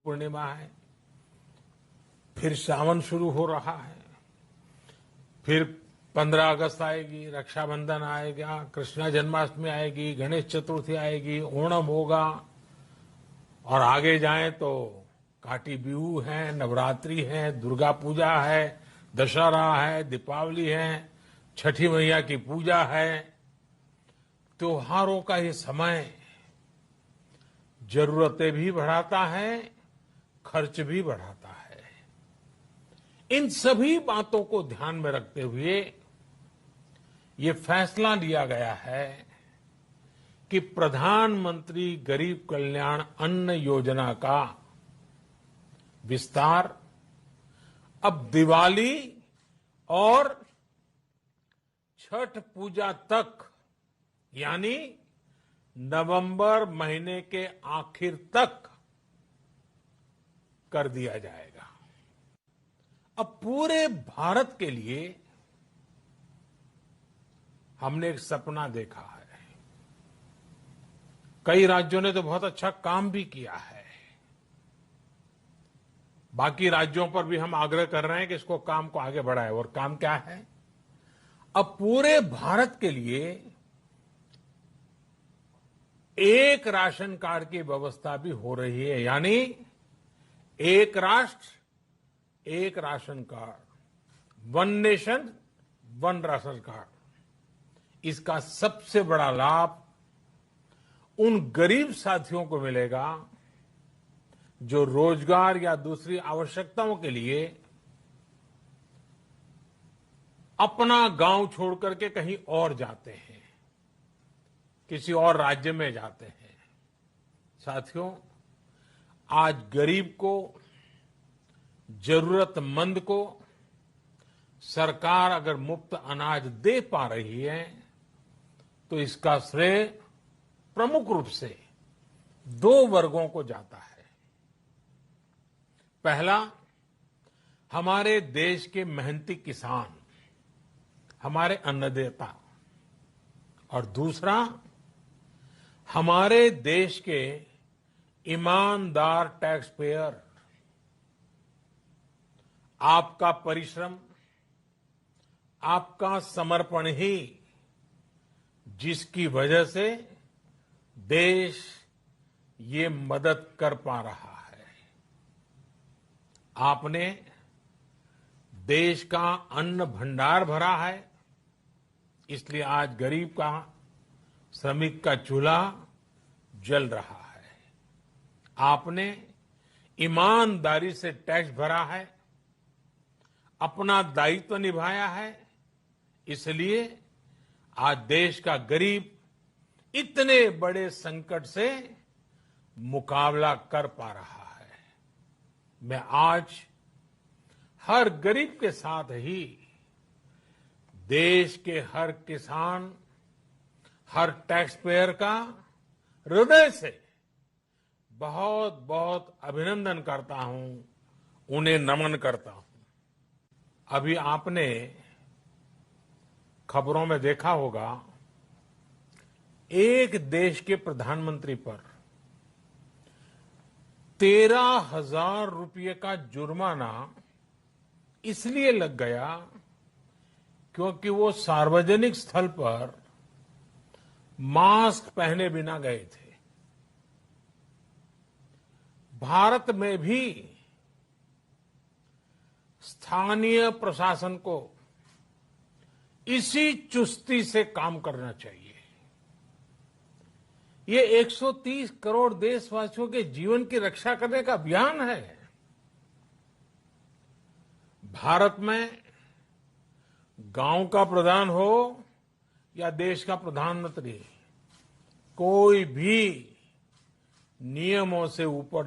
पूर्णिमा है, फिर सावन शुरू हो रहा है, फिर 15 अगस्त आएगी, रक्षाबंधन आएगा, कृष्ण जन्माष्टमी आएगी, गणेश चतुर्थी आएगी, ओणम होगा और आगे जाएं तो काटी बिहू है, नवरात्रि है, दुर्गा पूजा है, दशहरा है, दीपावली है, छठी मैया की पूजा है। त्योहारों का ये समय जरूरतें भी बढ़ाता है, खर्च भी बढ़ाता है। इन सभी बातों को ध्यान में रखते हुए ये फैसला लिया गया है कि प्रधानमंत्री गरीब कल्याण अन्न योजना का विस्तार अब दिवाली और छठ पूजा तक, यानी नवंबर महीने के आखिर तक कर दिया जाएगा। अब पूरे भारत के लिए हमने एक सपना देखा है। कई राज्यों ने तो बहुत अच्छा काम भी किया है। बाकी राज्यों पर भी हम आग्रह कर रहे हैं कि इसको काम को आगे बढ़ाएं। और काम क्या है? अब पूरे भारत के लिए एक राशन कार्ड की व्यवस्था भी हो रही है, यानी एक राष्ट्र एक ration card, one nation one ration card. इसका सबसे बड़ा लाभ उन गरीब साथियों को मिलेगा जो रोजगार या दूसरी आवश्यकताओं के लिए अपना गांव छोड़ करके कहीं और जाते हैं, किसी और राज्य में जाते हैं। साथियों, आज गरीब को, जरूरतमंद को सरकार अगर मुफ्त अनाज दे पा रही है तो इसका श्रेय प्रमुख रूप से दो वर्गों को जाता है। पहला, हमारे देश के मेहनती किसान, हमारे अन्नदाता, और दूसरा, हमारे देश के ईमानदार टैक्स पेयर। आपका परिश्रम, आपका समर्पण ही जिसकी वजह से देश ये मदद कर पा रहा है। आपने देश का अन्न भंडार भरा है, इसलिए आज गरीब का, श्रमिक का चूल्हा जल रहा है। आपने ईमानदारी से टैक्स भरा है, अपना दायित्व निभाया है, इसलिए आज देश का गरीब इतने बड़े संकट से मुकाबला कर पा रहा है। मैं आज हर गरीब के साथ ही देश के हर किसान, हर टैक्स पेयर का हृदय से बहुत बहुत अभिनंदन करता हूं, उन्हें नमन करता हूं। अभी आपने खबरों में देखा होगा, एक देश के प्रधानमंत्री पर 13,000 रुपये का जुर्माना इसलिए लग गया क्योंकि वो सार्वजनिक स्थल पर मास्क पहने बिना गए थे। भारत में भी स्थानीय प्रशासन को इसी चुस्ती से काम करना चाहिए। ये 130 करोड़ देशवासियों के जीवन की रक्षा करने का अभियान है। भारत में गांव का प्रधान हो या देश का प्रधानमंत्री, कोई भी नियमों से ऊपर